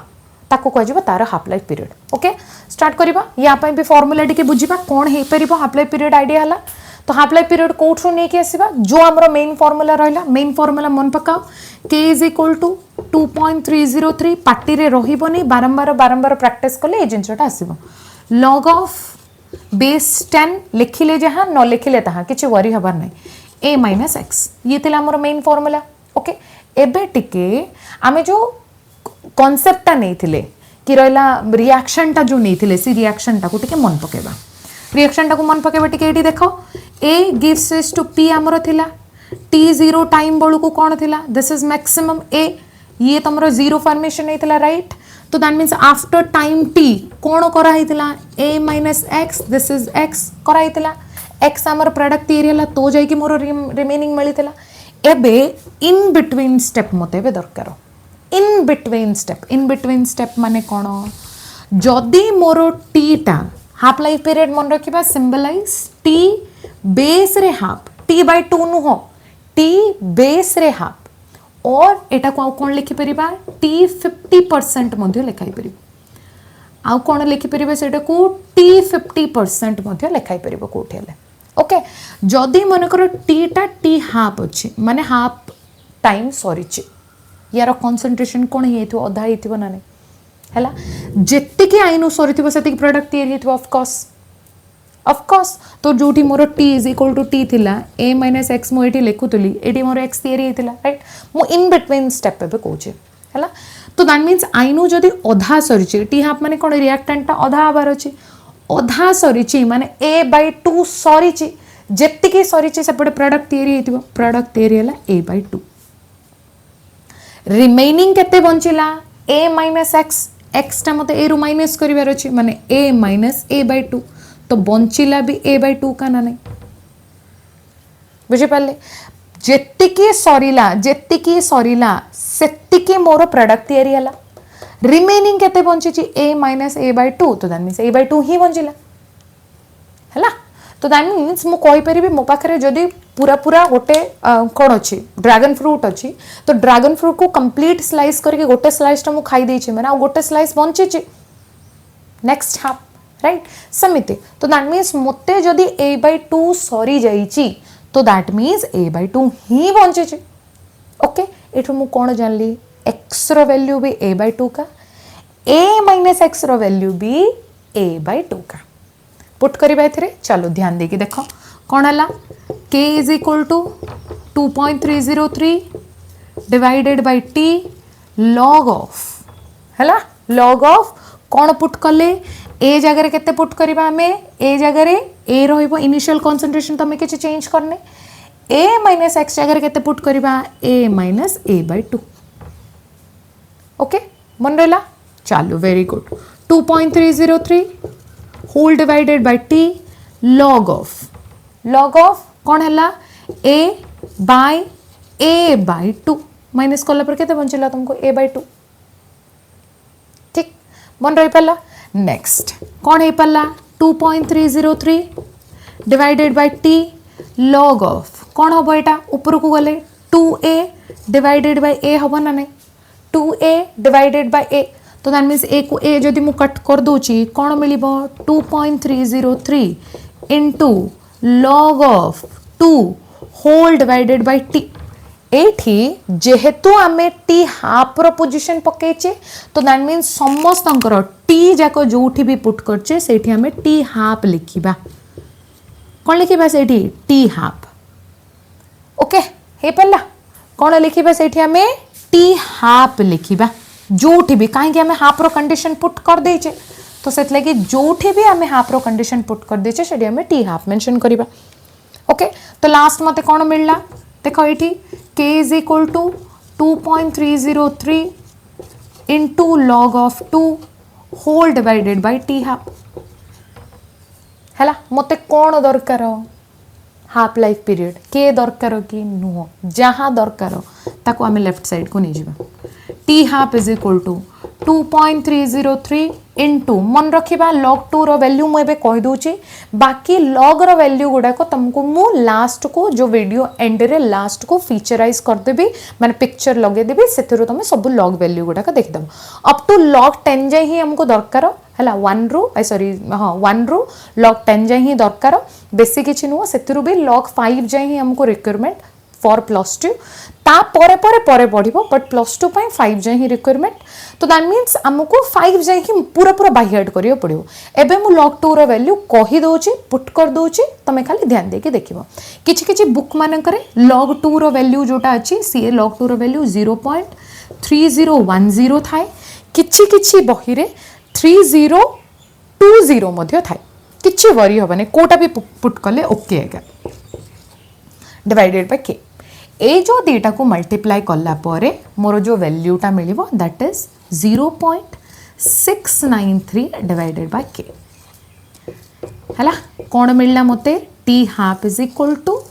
ताकू को आजिबो तार half life period okay start करिबा या पई भी फार्मूला टिके बुझिबा कोन हे परिबो हाफ लाइफ पीरियड आईडिया हला तो हाफ लाइफ पीरियड कोठू नहीं कि आसीबा जो हमरो मेन फार्मूला रहला मेन फार्मूला मन पकाओ k is equal to 2.303 party रे रहिबोनी बारंबार बारंबार प्रैक्टिस करले ए जिंसटा आसीबो log of base 10 लिखिले जहां न लिखिले तहां किछि वरी हबार नै a minus x ये थिला हमरो मेन फार्मूला ओके एबे टिके आमे जो कांसेप्ट ता नै थिले कि रहला रिएक्शन ता जो नै थिले सी रिएक्शन ता को टिके मन पकेबा रिएक्शन टा को मन पकेबा टिके एटी देखो a gives rise to p हमरो थिला t0 टाइम बळु को कोन थिला दिस इज मैक्सिमम a ये तमरो जीरो फॉर्मेशन नै थिला राइट तो that means after time t कोन करा हितला a minus x this is x करा हितला x हमर प्रोडक्ट एरिया ला तो जाई कि मोर रिमेनिंग मिलितला एबे इन बिटवीन स्टेप मते बे दरकार इन बिटवीन स्टेप माने कोन जदी मोर t टा हाफ लाइफ पीरियड मन रखिबा सिंबलाइज t बेस रे हाफ t by 2 नुह t बेस रे हाफ और एटा को कोन लिखि परिबा t 50% मध्ये लिखाई परिबा आउ कोन लिखि परिबा सेटा को t 50% मध्ये लिखाई परिबा कोठे ले ओके जदी मन कर t टा t हाफ अछि माने हाफ टाइम सरीछि यार कंसंट्रेशन कोन हेथो अधा हेथिबो ना नै हला जेत्ते के आइनो सरीथिबो सेति प्रोडक्ट तयारी हेथिबो ऑफ कोर्स तो जोठी मोर t is equal to t थिला a minus x मो एटी लेखुतली एटी मोर x तयारी हेतिला राइट मो इन बिटवीन स्टेप पे कहूचे हला तो दैट मींस आइनो जदी अधा सरीछि t हाफ माने कोन रिएक्टेंट ता अधा आबार अछि अधा सरीछि माने a by 2 सरीछि जेत्ते के सरीछि सेपटे प्रोडक्ट तयारी हेतिबो प्रोडक्ट तयारी हला a by 2 रिमेनिंग केते बंचिला a minus x टा मते a रु माइनस करिवार अछि माने a minus a by 2 तो बंचिला भी a by 2 का ना नहीं बुझे पाले जेत्तिकी सरीला सेत्तिकी मोर प्रोडक्ट तयारी हला रिमेनिंग केते बंची छि a minus a by 2 तो दैट मींस a by 2 ही बंचिला हला तो दैट मींस मु कहि परिबे मो पाखरे जदी पूरा पूरा गोटे कोन अछि ड्रैगन फ्रूट अछि तो ड्रैगन फ्रूट को कंप्लीट स्लाइस करके गोटे स्लाइस टा मु खाई देछि माने आ गोटे स्लाइस बंची छि नेक्स्ट हाफ राइट समिति तो दैट मींस मते जदी a by 2 सरी जाईची तो दैट मींस a by 2 ही बंचे छि ओके एठो मु कोन जानली x रो वैल्यू भी a by 2 का a minus x रो वैल्यू भी a by 2 का पुट करिबा एथरे चलो ध्यान देकी देखो कोन हला k is equal to 2.303 divided by t log of हला log of कोन पुट कले ए जगह केते पुट करिबा हमें ए जगह ए रहिबो इनिशियल कंसंट्रेशन तमे किछ चेंज करने a minus x जगह केते पुट करिबा a minus a by 2 okay मन रहला चालू very good 2.303 whole divided by t log of कोन हला a by 2 माइनस कला पर केते बंचिला तुमको a by 2 ठीक मन रही पल्ला नेक्स्ट कौन है पल्ला 2.303 divided by t log of कौन हम एटा ऊपर को गले 2a डिवाइडेड बाय a हम ना नहीं 2a डिवाइडेड बाय a तो दैट मींस a को a जदी मु कट कर दोची कौन मिलिबो 2.303 into log of 2 whole divided by t एठी जेहेतु आमे t हाफ रो पोजीशन पकेचे तो दैट मींस समस्त अंकर t जाको जोठी भी पुट करचे सेठी आमे t हाफ लिखिबा कोन लिखिबा सेठी t हाफ ओके हे पल्ला कोन लिखिबा सेठी आमे t हाफ लिखिबा जोठी भी काहे कि आमे हाफ रो कंडीशन पुट कर देचे तो सेत लगी जोठी भी आमे हाफ रो कंडीशन पुट कर देचे सेठी आमे t हाफ मेंशन करिबा ओके तो लास्ट मते कोन मिलला देखो एठी k is equal to 2.303 into log of 2 whole divided by t half हला मते कोन दरकार हाफ लाइफ पीरियड के दरकार कि नुह जहाँ दरकार ताको आम लेफ्ट साइड को नहीं जावा t half is equal to 2.303 into मन रखा लॉग 2 रो वैल्यू मुझे कहीदे बाकी लॉग रो वैल्यू गुड़ाक तुमको मु लास्ट को जो वीडियो एंड रे लास्ट को फीचराइज करदेवी माने पिक्चर लगेदेवी से तुम सब लॉग वैल्यू गुड़ाक देखिदब अप टू लॉग 10 जाए ही हमको दरकार है 1 रु सॉरी हाँ 1 रु लॉग 10 जाए ही दरकार बेसी किसी नुह से भी लॉग 5 जाए ही हमको रिक्वायरमेंट फॉर +2 ता परे परे परे पढ़िबो बट +2 पई 5 जाय ही रिक्वायरमेंट तो दैट मींस हमको 5 जाय ही पूरा पूरा बाय हार्ड करियो पड़िबो एबे मु log 2 रो वैल्यू कहि दोची पुट कर दोची तमे खाली ध्यान दे के देखिबो किछि किछि बुक मान करे log 2 रो वैल्यू जोटा अछि सी log 2 रो वैल्यू 0.3010 थाए किछि किछि बही रे 3020 मध्ये थाए किछि वरी होबने कोटा भी पुट कले ओके आगा डिवाइडेड बाय के ए जो दीटा को मल्टीप्लाई कला परे मोर जो वैल्यूटा मिलिबो that is 0.693 divided by k हला कोन मिलला मते t half is equal to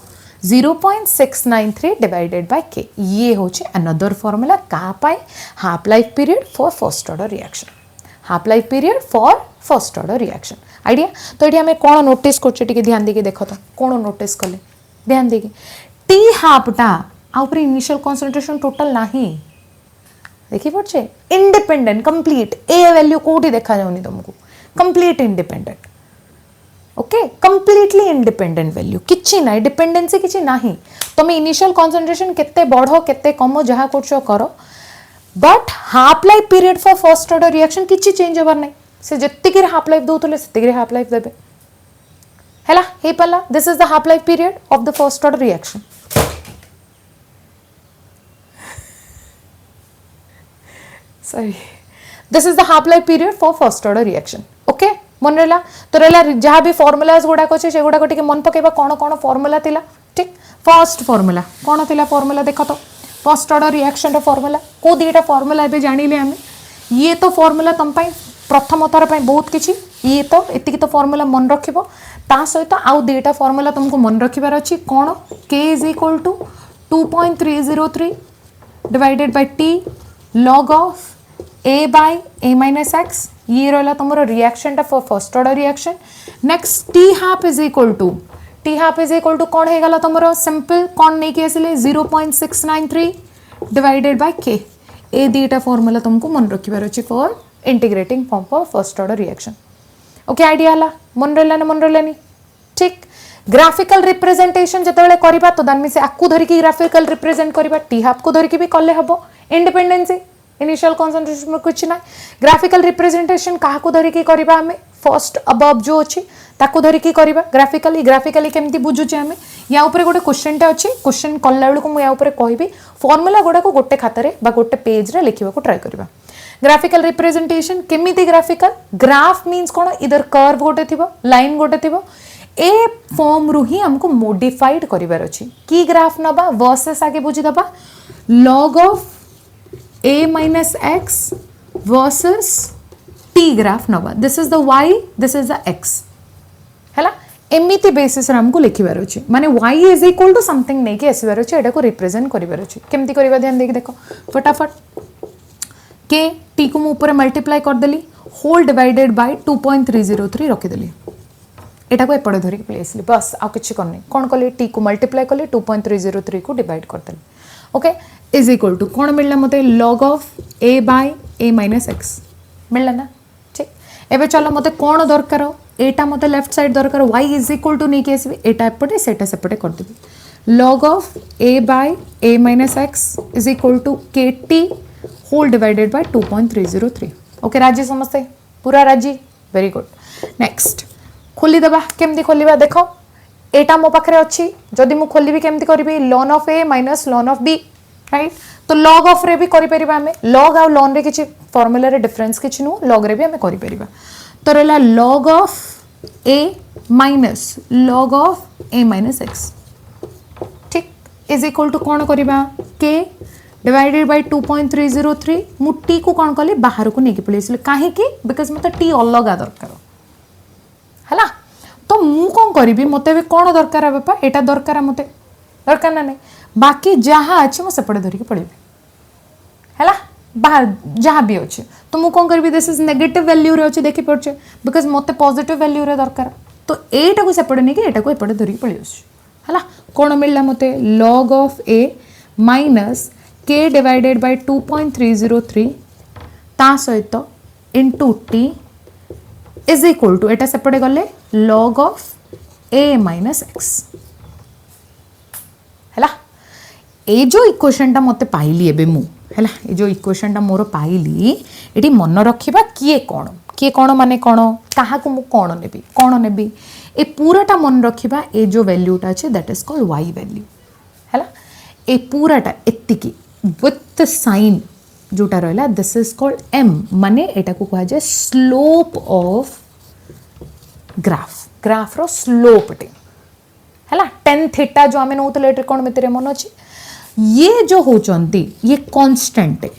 0.693 divided by k ये होचे अनदर फार्मूला का पाए half life period for first order reaction half life period for first order reaction idea तो ये हमें कौन नोटिस करछे टिके ध्यान देके देखो तो कौन नोटिस कले ध्यान देके टी हाफटा आउपर इनिशियल कंसंट्रेशन टोटल नाही देखि पड़छे इंडिपेंडेंट कंप्लीट ए वैल्यू कोठी देखा जाउनी तुमको complete independent okay completely independent value किछि नाही डिपेंडेंसी किछि नाही तुम इनिशियल कंसंट्रेशन केते बढ़ो केते कम जहा करछो करो but half life period for first order reaction किछि चेंज होबार नाही से जत्तिक हाफ लाइफ दोतले सेतिक हाफ लाइफ देबे हैला हे पल्ला this is the half life period of the first order reaction sorry this is the half life period for first order reaction okay मन रहला तो रहला जहाँ भी फॉर्मूलाज गुडा को से गुडा को टिके मन पकेबा कोन कोन फॉर्मूला थिला ठीक फर्स्ट फॉर्मूला कोन थिला फॉर्मूला देखो तो फर्स्ट ऑर्डर रिएक्शन रो फॉर्मूला को दीटा फॉर्मूला एबे जानिले हमें ये तो फॉर्मूला तम पई प्रथम थर पई बहुत किछि ये तो एतिकी तो फॉर्मूला मन रखिबो ता सहित आउ दीटा फॉर्मूला तुमको मन रखिबार अछि कोन k = 2.303 divided by t log of a by a minus x ये रहला तुमरो रिएक्शन टा for first order reaction next t half is equal to कोन हे गला तुमरो सिंपल कोन नै के आसिले 0.693 डिवाइडेड बाय k ए दीटा फार्मूला तुमको मन रखिबार अछि for integrating form for first order reaction okay idea हला मन रहलानी ठीक ग्राफिकल रिप्रेजेंटेशन जतबेले करबा तो दान में से आकु धरि की ग्राफिकल रिप्रेजेंट करबा टी हाफ को धरि की भी करले हबो इंडिपेंडेंसी इनिशियल कंसंट्रेशन में कुछ ना ग्राफिकल रिप्रेजेंटेशन काहा को धरि की करबा हमें फर्स्ट अबव जो अछि ताको धरि की करबा ग्राफिकली केमती बुझु छै हमें या ऊपर गोटे क्वेश्चन टा अछि क्वेश्चन कल्ला बेलू को मु या ऊपर कहबी फार्मूला गोडा को गोटे खाता रे बा गोटे पेज रे लिखिबा को ट्राई करबा ग्राफिकल रिप्रेजेंटेशन केमिति ग्राफिकल ग्राफ मींस कोन इधर कर्व गोटे थिबो लाइन गोटे थिबो ए फॉर्म रु ही हमको मॉडिफाइड करिवार अछि की ग्राफ नबा वर्सेस आगे बुझी दबा log of a minus x versus t graph नबा this is the y this is the x हैला एमिति बेसिस रे हमको लिखिबार अछि माने y is equal to something नै के आसीबार अछि एटा को रिप्रेजेंट करिबार अछि केमति करबा ध्यान देके देखो फटाफट k t को ऊपर मल्टीप्लाई कर देली होल डिवाइडेड बाय 2.303 रखि देली एटा को एपडे धरि प्लेस ली बस आ किछ करनी कोन कले t को मल्टीप्लाई कले 2.303 को डिवाइड कर देली ओके इज इक्वल टू कोन मिलला मते log of a by a minus x मिलला ना ठीक एबे चलो मते कोन दरकार एटा मते लेफ्ट साइड दरकार y इज इक्वल टू नै के आसीबे एटा एपडे सेटा सेपडे कर देबी log of a by a minus x is equal to kt whole divided by 2.303 okay राजी समझते पूरा राजी वेरी गुड नेक्स्ट खोली दबा केमती खोलिबा देखो एटा मो पाखरे अछि जदी मु खोलिबी केमती करबी ln of a minus ln of b right तो log of रे भी करि परिबा हमें log आ ln रे किछि फार्मूला रे डिफरेंस किछि नु log रे भी हमें करि परिबा तो रहला log of a minus log of a minus x ठीक इज इक्वल टू कोन करबा k डिवाइडेड बाय 2.303 मु t को कोन कले बाहर को नेकी पलेसले काहे कि बिकॉज़ मते t अलग दरकार हला तो मु कोन करी मते कौन दरकार बापा एटा दरकार मते दरकार ना नहीं बाकी जहाँ अच्छे मुझे सेपटे धरिकी पढ़ी है बाहर जहाँ भी अच्छे तो मुझे कौन करी दिस इज नेगेटिव वैल्यू रे अच्छे देखी पड़े बिकज मते पॉजिटिव वैल्यू रे दरकार तो एटा को सेपटे नहीं कि एटा को एपटे धरिकी पड़ी है कौन मिलला मते log of a minus k divided by 2.303 ता सहित into t is equal to एटा सेपटे गले log of a minus x है ए जो इक्वेशन टा मते पाइली एबे मु है ए जो इक्वेशन टा मोर पाइली एटी मन रखिबा किए कौन माने कौन कहा को मु कौन नेबी ए पूराटा मन रखिबा ए जो वैल्यूटा अच्छे that is called y value है ए पूराटा एतिकी विथ साइन जोटा रहा दिस इज कॉल्ड m माने एटा को कहा जाए स्लोप ऑफ ग्राफ रो स्लोप टे है tan थीटा जो आमे नौतले त्रिकोण मितिर मन अच्छे ये जो होचंती ये कांस्टेंट है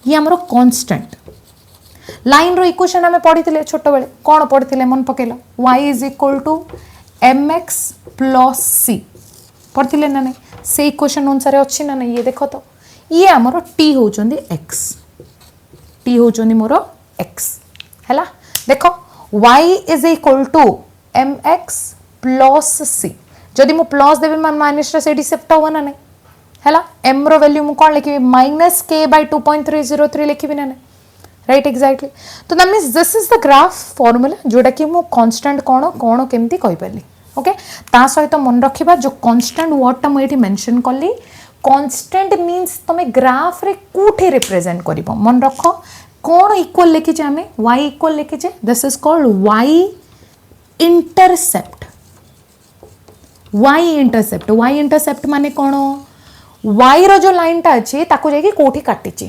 ये हमरो कांस्टेंट लाइन रो इक्वेशन हमें पढ़ी थिले छोट बेले कौन पढ़ी थिले मन पकेला y is equal to mx plus c पढ़ी थिले ना नहीं से इक्वेशन अनुसार अच्छी ना नहीं ये देखो तो ये हमरो t होचंदी x t होचंदी मोर x हैला देखो y is equal to mx plus c जदि मु प्लस देबे माइनस रे सेडी शिफ्ट हो ना नहीं हैला m रो वैल्यू मु कोन लिखि माइनस k बाय 2.303 लिखि ना नहीं राइट एग्जैक्टली तो that means this is the graph formula जोटा कि मु कांस्टेंट कौन केमती कहि परली ओके ता सहित मन रखिबा जो कांस्टेंट वर्ड टा मु एठी मेंशन करली कांस्टेंट मीन्स तमे ग्राफ रे कोठी रिप्रेजेंट करिवो मन रखो कौन इक्वल लिखि जे हमें y इक्वल लिखि जे this is called y intercept y intercept माने कौन y रो जो लाइन टा अछि ताको जेकी कोठी काटिची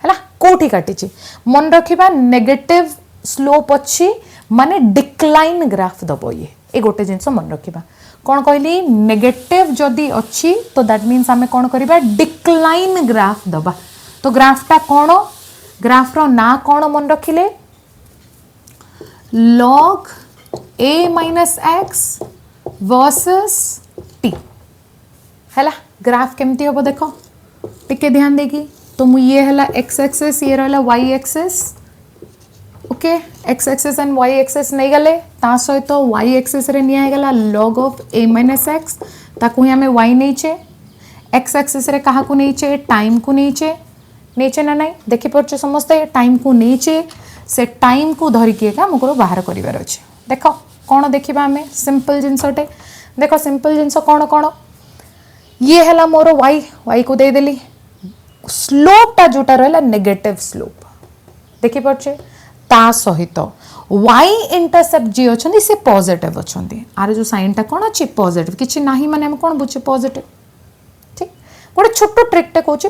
है कोठी काटिची मन रखिबा नेगेटिव स्लोप अच्छी माने डिक्लाइन ग्राफ दबो ये गोटे जिनस मन रखिबा कौन कहली नेगेटिव जदि अच्छी तो दैट मीन्स आमे कौन करिबा डिक्लाइन ग्राफ दबा तो ग्राफटा कौन ग्राफ रो ना कौन मन रखिले log a minus x versus t हैला ग्राफ केमती होबो देखो टिके ध्यान देगी तो मु ये हला x एक्सिस ये रहला y axis okay x axis and y axis नहीं गले ता सहित तो y एक्सिस रे निया गला log of a minus x ताकू हमें y नीचे x एक्सिस रे कहा को नीचे टाइम को नीचे ना नहीं देखि पड़छ समस्त टाइम को नीचे से टाइम को धरि के का मुकरो बाहर करिवार अछि देखो कोन देखिबा हमें सिंपल जिंसटे देखो सिंपल जिंस कोन ये हला मोर y को दे देली स्लोप टा जोटा रहला नेगेटिव स्लोप देखि पड़छे ता सहित y इंटरसेप्ट जी अछंदी से पॉजिटिव अछंदी आरे जो साइन टा कोन अछि पॉजिटिव किछि नाही माने हम कोन बुझे पॉजिटिव ठीक गोटे छोटो ट्रिक टे कहूची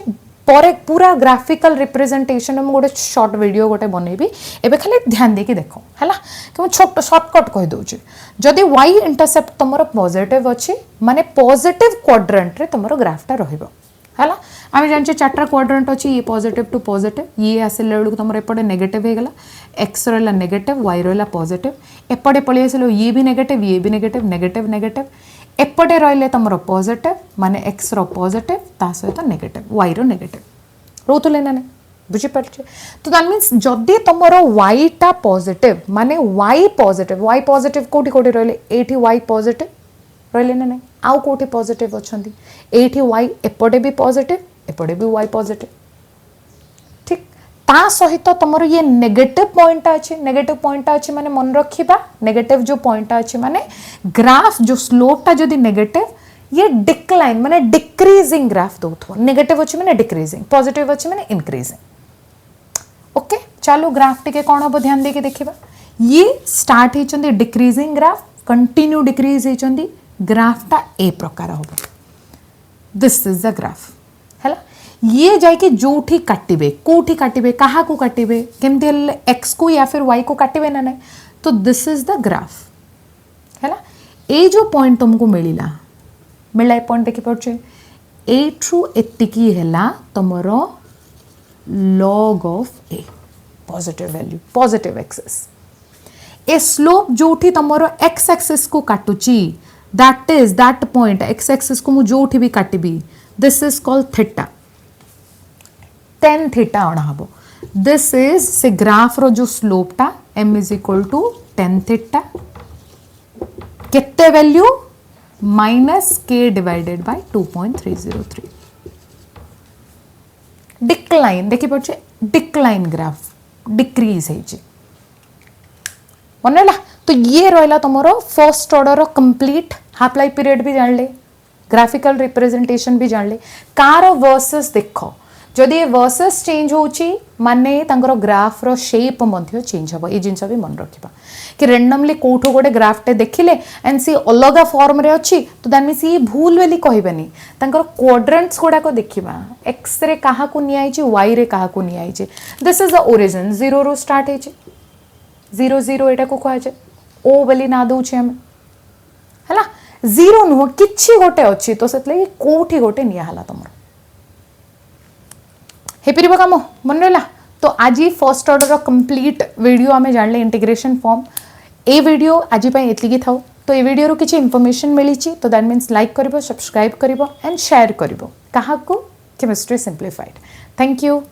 पर पूरा ग्राफिकल रिप्रेजेंटेशन हम गोटे शॉर्ट वीडियो गोटे बनैबी एबे खाली ध्यान देके देखो हैला कि छोटो शॉर्टकट कहि दउची जदि y इंटरसेप्ट तमरो पॉजिटिव अछि माने पॉजिटिव क्वाड्रेंट रे तमरो ग्राफटा रहइबो हैला आमे जानचे चारटा क्वाड्रेंट अछि ये पॉजिटिव टू पॉजिटिव ये आसे लेडू तमरो एपडे नेगेटिव हे गला x रहला नेगेटिव y रहला पॉजिटिव एपडे पळि आसेलो ये भी नेगेटिव नेगेटिव एपटे रहले तमरो पॉजिटिव माने x रो पॉजिटिव ता सहित नेगेटिव y रो नेगेटिव रोतले ना बुझी पड़छे तो दैट मींस जदी तमरो y टा पॉजिटिव माने y पॉजिटिव कोठी रहले एठी y पॉजिटिव रहले ना नहीं आउ कोठी पॉजिटिव अछंती एठी y एपटे भी पॉजिटिव एपटे भी y पॉजिटिव ठीक ता सहित तमरो ये नेगेटिव पॉइंट अछि माने मन रखिबा नेगेटिव जो पॉइंट अछि माने ग्राफ जो स्लोप टा जदी नेगेटिव ये डिक्लाइन माने डिक्रीजिंग ग्राफ दोथो नेगेटिव अछि माने डिक्रीजिंग पॉजिटिव अछि माने इंक्रीजिंग ओके चलो ग्राफ टिके कोन हो ध्यान देके देखिबा ये स्टार्ट हेचंदी डिक्रीजिंग ग्राफ कंटिन्यू डिक्रीज हेचंदी ग्राफ टा ए प्रकार हो दिस इज द ग्राफ हैला ये जाके जोठी काटिबे कोठी काटिबे कहा को काटिबे केमते x को या फिर y को काटिबे ना नहीं तो दिस इज द ग्राफ हैला ए जो पॉइंट तुमको मिलिला पॉइंट देखि पड़छे ए थ्रू एतिकी हैला तमरो log of a positive value positive axis ए स्लोप जोठी तमरो एक्स एक्सिस को काटुची that is that point x axis को मु जोठी भी काटिबी this is called theta tan theta अणा हबो दिस इज से ग्राफ रो जो स्लोप टा m is equal to tan theta केते value minus k divided by 2.303 decline देखि पड़े डिक्लाइन ग्राफ डिक्रीज है मन रहा तो ये रहा तुम first order complete half life period भी जान ले ग्राफिकल रिप्रेजेंटेशन भी जान ले कार वर्सेस देख जदि ये वर्सेस चेंज होची माने तांकर ग्राफ रो शेप मध्य चेंज हबो ए जिंस भी मन रखिबा कि रैंडमली कोठो गोटे ग्राफ टे देखिले एंड सी अलग फॉर्म रे अछि तो दैट मींस ये भूल वेली कहबेनी तांकर क्वाड्रेंट्स गोडा को देखिबा एक्स रे काहा को नि आइछि वाई रे काहा को नि आइछि दिस इज द ओरिजिन 0 रो स्टार्ट हेछि 0 0 एटा को कहा जाए ओ बोली ना दउछि हम हला 0 नुह किछि गोटे अछि तो सेतले कोठी गोटे निया हला तमर हे परिबा काम मन रहला तो आज फर्स्ट ऑर्डर कंप्लीट वीडियो आमे जानले इंटीग्रेशन फॉर्म ए वीडियो आज पई एतली थाउ तो ए वीडियो रो किछि इंफॉर्मेशन मिली छि तो दैट मींस लाइक करिवो सब्सक्राइब करिवो एंड शेयर करिवो काहा को केमिस्ट्री सिंपलीफाइड थैंक यू।